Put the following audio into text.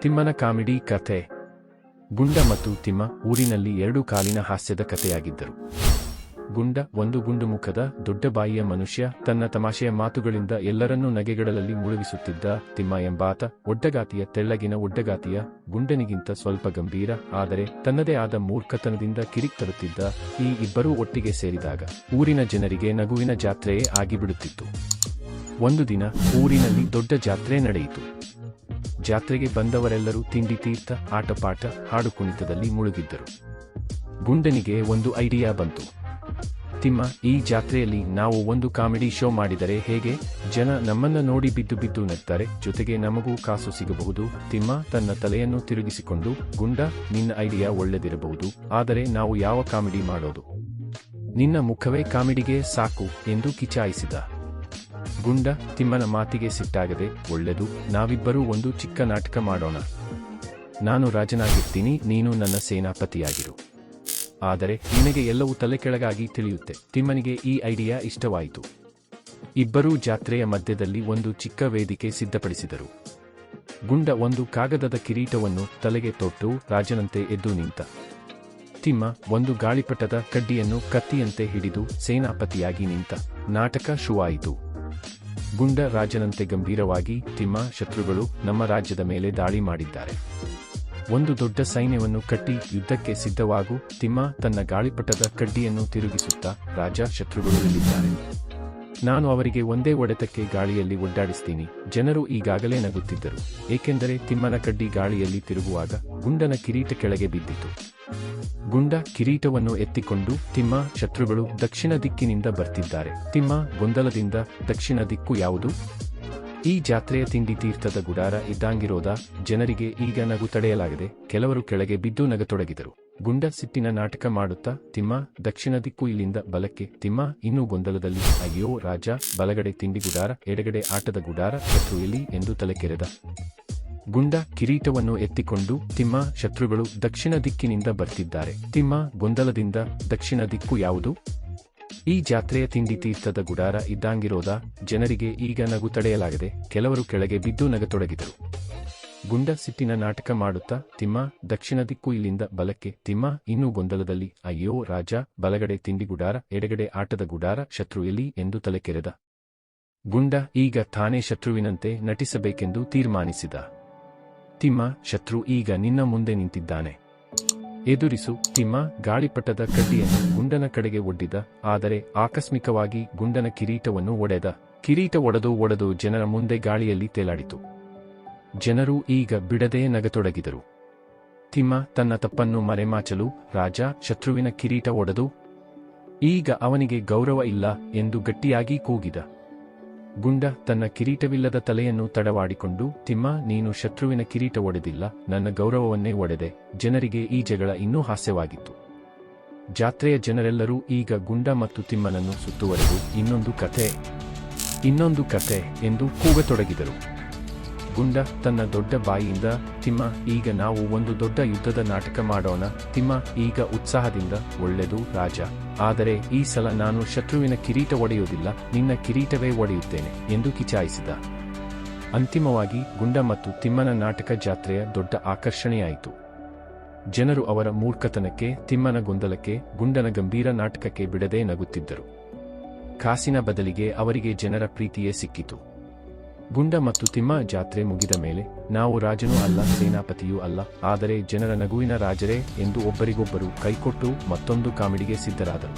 ತಿಮ್ಮನ comedy ಕಥೆ. ಗುಂಡ ಮತ್ತು ತಿಮ್ಮ ಊರಿನಲ್ಲಿ ಎರಡು ಕಾಲಿನ ಹಾಸ್ಯದ ಕಥೆಯಾಗಿದ್ದರು. ಗುಂಡ ಒಂದು ಗುಂಡು ಮುಖದ ದೊಡ್ಡ ಬಾಯಿಯ ಮನುಷ್ಯ, ತನ್ನ ತಮಾಷೆಯ ಮಾತುಗಳಿಂದ ಎಲ್ಲರನ್ನೂ ನಗೆಗಡಲಲ್ಲಿ ಮುಳುಗಿಸುತ್ತಿದ್ದ. ತಿಮ್ಮ ಎಂಬಾತ ಒಡ್ಡಗಾತಿಯ ತೆಳ್ಳಗಿನ ಒಡ್ಡಗಾತಿಯ, ಗುಂಡನಿಗಿಂತ ಸ್ವಲ್ಪ ಗಂಭೀರ, ಆದರೆ ತನ್ನದೇ ಆದ ಮೂರ್ಖತನದಿಂದ ಕಿರಿಕ್ ತರುತ್ತಿದ್ದ. ಈ ಇಬ್ಬರೂ ಒಟ್ಟಿಗೆ ಸೇರಿದಾಗ ಊರಿನ ಜನರಿಗೆ ನಗುವಿನ ಜಾತ್ರೆಯೇ ಆಗಿಬಿಡುತ್ತಿತ್ತು. ಒಂದು ದಿನ ಊರಿನಲ್ಲಿ ದೊಡ್ಡ ಜಾತ್ರೆ ನಡೆಯಿತು. ಜಾತ್ರೆಗೆ ಬಂದವರೆಲ್ಲರೂ ತಿಂಡಿ ತೀರ್ಥ, ಆಟಪಾಠ, ಹಾಡು ಕುಣಿತದಲ್ಲಿ ಮುಳುಗಿದ್ದರು. ಗುಂಡನಿಗೆ ಒಂದು ಐಡಿಯಾ ಬಂತು. ತಿಮ್ಮ, ಈ ಜಾತ್ರೆಯಲ್ಲಿ ನಾವು ಒಂದು ಕಾಮಿಡಿ ಶೋ ಮಾಡಿದರೆ ಹೇಗೆ? ಜನ ನಮ್ಮನ್ನ ನೋಡಿ ಬಿದ್ದು ಬಿದ್ದು ನಗ್ತಾರೆ, ಜೊತೆಗೆ ನಮಗೂ ಕಾಸು ಸಿಗಬಹುದು. ತಿಮ್ಮ ತನ್ನ ತಲೆಯನ್ನು ತಿರುಗಿಸಿಕೊಂಡು, ಗುಂಡ, ನಿನ್ನ ಐಡಿಯಾ ಒಳ್ಳೆದಿರಬಹುದು, ಆದರೆ ನಾವು ಯಾವ ಕಾಮಿಡಿ ಮಾಡೋದು? ನಿನ್ನ ಮುಖವೇ ಕಾಮಿಡಿಗೆ ಸಾಕು ಎಂದು ಕಿಚಾಯಿಸಿದ. ಗುಂಡ ತಿಮ್ಮನ ಮಾತಿಗೆ ಸಿಟ್ಟಾಗದೆ, ಒಳ್ಳೆದು, ನಾವಿಬ್ಬರೂ ಒಂದು ಚಿಕ್ಕ ನಾಟಕ ಮಾಡೋಣ. ನಾನು ರಾಜನಾಗಿರ್ತೀನಿ, ನೀನು ನನ್ನ ಸೇನಾಪತಿಯಾಗಿರು. ಆದರೆ ನಿನಗೆ ಎಲ್ಲವೂ ತಲೆ ಕೆಳಗಾಗಿ ತಿಳಿಯುತ್ತೆ. ತಿಮ್ಮನಿಗೆ ಈ ಐಡಿಯಾ ಇಷ್ಟವಾಯಿತು. ಇಬ್ಬರೂ ಜಾತ್ರೆಯ ಮಧ್ಯದಲ್ಲಿ ಒಂದು ಚಿಕ್ಕ ವೇದಿಕೆ ಸಿದ್ಧಪಡಿಸಿದರು. ಗುಂಡ ಒಂದು ಕಾಗದದ ಕಿರೀಟವನ್ನು ತಲೆಗೆ ತೊಟ್ಟು ರಾಜನಂತೆ ಎದ್ದು ನಿಂತ. ತಿಮ್ಮ ಒಂದು ಗಾಳಿಪಟದ ಕಡ್ಡಿಯನ್ನು ಕತ್ತಿಯಂತೆ ಹಿಡಿದು ಸೇನಾಪತಿಯಾಗಿ ನಿಂತ. ನಾಟಕ ಶುರುವಾಯಿತು. ಗುಂಡ ರಾಜನಂತೆ ಗಂಭೀರವಾಗಿ, ತಿಮ್ಮ, ಶತ್ರುಗಳು ನಮ್ಮ ರಾಜ್ಯದ ಮೇಲೆ ದಾಳಿ ಮಾಡಿದ್ದಾರೆ. ಒಂದು ದೊಡ್ಡ ಸೈನ್ಯವನ್ನು ಕಟ್ಟಿ ಯುದ್ಧಕ್ಕೆ ಸಿದ್ಧವಾಗು. ತಿಮ್ಮ ತನ್ನ ಗಾಳಿಪಟದ ಕಡ್ಡಿಯನ್ನು ತಿರುಗಿಸುತ್ತಾ, ರಾಜ, ಶತ್ರುಗಳು ಎಲ್ಲಿದ್ದಾರೆ? ನಾನು ಅವರಿಗೆ ಒಂದೇ ಹೊಡೆತಕ್ಕೆ ಗಾಳಿಯಲ್ಲಿ ಒಡ್ಡಾಡಿಸ್ತೀನಿ. ಜನರು ಈಗಾಗಲೇ ನಗುತ್ತಿದ್ದರು, ಏಕೆಂದರೆ ತಿಮ್ಮನ ಕಡ್ಡಿ ಗಾಳಿಯಲ್ಲಿ ತಿರುಗುವಾಗ ಗುಂಡನ ಕಿರೀಟ ಕೆಳಗೆ ಬಿದ್ದಿತು. ಗುಂಡ ಕಿರೀಟವನ್ನು ಎತ್ತಿಕೊಂಡು, ತಿಮ್ಮ, ಶತ್ರುಗಳು ದಕ್ಷಿಣ ದಿಕ್ಕಿನಿಂದ ಬರ್ತಿದ್ದಾರೆ. ತಿಮ್ಮ ಗೊಂದಲದಿಂದ, ದಕ್ಷಿಣ ದಿಕ್ಕು ಯಾವುದು? ಈ ಜಾತ್ರೆಯ ತಿಂಡಿ ತೀರ್ಥದ ಗುಡಾರ ಇದ್ದಂಗಿರೋದ? ಜನರಿಗೆ ಈಗ ನಗು ತಡೆಯಲಾಗದೆ ಕೆಲವರು ಕೆಳಗೆ ಬಿದ್ದು ನಗತೊಡಗಿದರು. ಗುಂಡ ಸಿಟ್ಟಿನ ನಾಟಕ ಮಾಡುತ್ತಾ, ತಿಮ್ಮ, ದಕ್ಷಿಣ ದಿಕ್ಕು ಇಲ್ಲಿಂದ ಬಲಕ್ಕೆ. ತಿಮ್ಮ ಇನ್ನೂ ಗೊಂದಲದಲ್ಲಿ, ಅಯ್ಯೋ ರಾಜ, ಬಲಗಡೆ ತಿಂಡಿ ಗುಡಾರ, ಎಡಗಡೆ ಆಟದ ಗುಡಾರ, ಶತ್ರು ಎಲ್ಲಿ ಎಂದು ತಲೆ ಕೆರೆದ. ಗುಂಡ ಕಿರೀಟವನ್ನು ಎತ್ತಿಕೊಂಡು, ತಿಮ್ಮ, ಶತ್ರುಗಳು ದಕ್ಷಿಣ ದಿಕ್ಕಿನಿಂದ ಬರ್ತಿದ್ದಾರೆ. ತಿಮ್ಮ ಗೊಂದಲದಿಂದ, ದಕ್ಷಿಣ ದಿಕ್ಕು ಯಾವುದು? ಈ ಜಾತ್ರೆಯ ತಿಂಡಿ ತೀರ್ಥದ ಗುಡಾರ ಇದ್ದಂಗಿರೋದ? ಜನರಿಗೆ ಈಗ ನಗು ತಡೆಯಲಾಗದೆ ಕೆಲವರು ಕೆಳಗೆ ಬಿದ್ದು ನಗತೊಡಗಿದರು. ಗುಂಡ ಸಿಟ್ಟಿನ ನಾಟಕ ಮಾಡುತ್ತಾ, ತಿಮ್ಮ, ದಕ್ಷಿಣ ದಿಕ್ಕು ಇಲ್ಲಿಂದ ಬಲಕ್ಕೆ. ತಿಮ್ಮ ಇನ್ನೂ ಗೊಂದಲದಲ್ಲಿ, ಅಯ್ಯೋ ರಾಜ, ಬಲಗಡೆ ತಿಂಡಿ ಗುಡಾರ, ಎಡಗಡೆ ಆಟದ ಗುಡಾರ, ಶತ್ರು ಎಲ್ಲಿ ಎಂದು ತಲೆ ಕೆರೆದ. ಗುಂಡ ಈಗ ತಾನೇ ಶತ್ರುವಿನಂತೆ ನಟಿಸಬೇಕೆಂದು ತೀರ್ಮಾನಿಸಿದ. ತಿಮ್ಮ, ಶತ್ರು ಈಗ ನಿನ್ನ ಮುಂದೆ ನಿಂತಿದ್ದಾನೆ, ಎದುರಿಸು. ತಿಮ್ಮ ಗಾಳಿಪಟದ ಕಡ್ಡಿಯನ್ನು ಗುಂಡನ ಕಡೆಗೆ ಒಡ್ಡಿದ, ಆದರೆ ಆಕಸ್ಮಿಕವಾಗಿ ಗುಂಡನ ಕಿರೀಟವನ್ನು ಒಡೆದ. ಕಿರೀಟ ಒಡೆದು ಜನರ ಮುಂದೆ ಗಾಳಿಯಲ್ಲಿ ತೇಲಾಡಿತು. ಜನರು ಈಗ ಬಿಡದೆ ನಗತೊಡಗಿದರು. ತಿಮ್ಮ ತನ್ನ ತಪ್ಪನ್ನು ಮರೆಮಾಚಲು, ರಾಜ, ಶತ್ರುವಿನ ಕಿರೀಟ ಒಡೆದು ಈಗ ಅವನಿಗೆ ಗೌರವ ಇಲ್ಲ ಎಂದು ಗಟ್ಟಿಯಾಗಿ ಕೂಗಿದ. ಗುಂಡ ತನ್ನ ಕಿರೀಟವಿಲ್ಲದ ತಲೆಯನ್ನು ತಡವಾಡಿಕೊಂಡು, ತಿಮ್ಮ, ನೀನು ಶತ್ರುವಿನ ಕಿರೀಟ ಒಡೆದಿಲ್ಲ, ನನ್ನ ಗೌರವವನ್ನೇ ಒಡೆದೆ. ಜನರಿಗೆ ಈ ಜಗಳ ಇನ್ನೂ ಹಾಸ್ಯವಾಗಿತ್ತು. ಜಾತ್ರೆಯ ಜನರೆಲ್ಲರೂ ಈಗ ಗುಂಡ ಮತ್ತು ತಿಮ್ಮನನ್ನು ಸುತ್ತುವರೆದು, ಇನ್ನೊಂದು ಕಥೆ ಎಂದು ಕೂಗತೊಡಗಿದರು. ಗುಂಡ ತನ್ನ ದೊಡ್ಡ ಬಾಯಿಯಿಂದ, ತಿಮ್ಮ, ಈಗ ನಾವು ಒಂದು ದೊಡ್ಡ ಯುದ್ಧದ ನಾಟಕ ಮಾಡೋಣ. ತಿಮ್ಮ ಈಗ ಉತ್ಸಾಹದಿಂದ, ಒಳ್ಳೆದು ರಾಜ, ಆದರೆ ಈ ಸಲ ನಾನು ಶತ್ರುವಿನ ಕಿರೀಟ ಒಡೆಯುವುದಿಲ್ಲ, ನಿನ್ನ ಕಿರೀಟವೇ ಒಡೆಯುತ್ತೇನೆ ಎಂದು ಕಿಚಾಯಿಸಿದ. ಅಂತಿಮವಾಗಿ ಗುಂಡ ಮತ್ತು ತಿಮ್ಮನ ನಾಟಕ ಜಾತ್ರೆಯ ದೊಡ್ಡ ಆಕರ್ಷಣೆಯಾಯಿತು. ಜನರು ಅವರ ಮೂರ್ಖತನಕ್ಕೆ, ತಿಮ್ಮನ ಗೊಂದಲಕ್ಕೆ, ಗುಂಡನ ಗಂಭೀರ ನಾಟಕಕ್ಕೆ ಬಿಡದೆ ನಗುತ್ತಿದ್ದರು. ಕಾಸಿನ ಬದಲಿಗೆ ಅವರಿಗೆ ಜನರ ಪ್ರೀತಿಯೇ ಸಿಕ್ಕಿತು. ಗುಂಡ ಮತ್ತು ತಿಮ್ಮ ಜಾತ್ರೆ ಮುಗಿದ ಮೇಲೆ, ನಾವು ರಾಜನೂ ಅಲ್ಲ, ಸೇನಾಪತಿಯೂ ಅಲ್ಲ, ಆದರೆ ಜನರ ನಗುವಿನ ರಾಜರೇ ಎಂದು ಒಬ್ಬರಿಗೊಬ್ಬರು ಕೈಕೊಟ್ಟು ಮತ್ತೊಂದು ಕಾಮಿಡಿಗೆ ಸಿದ್ಧರಾದರು.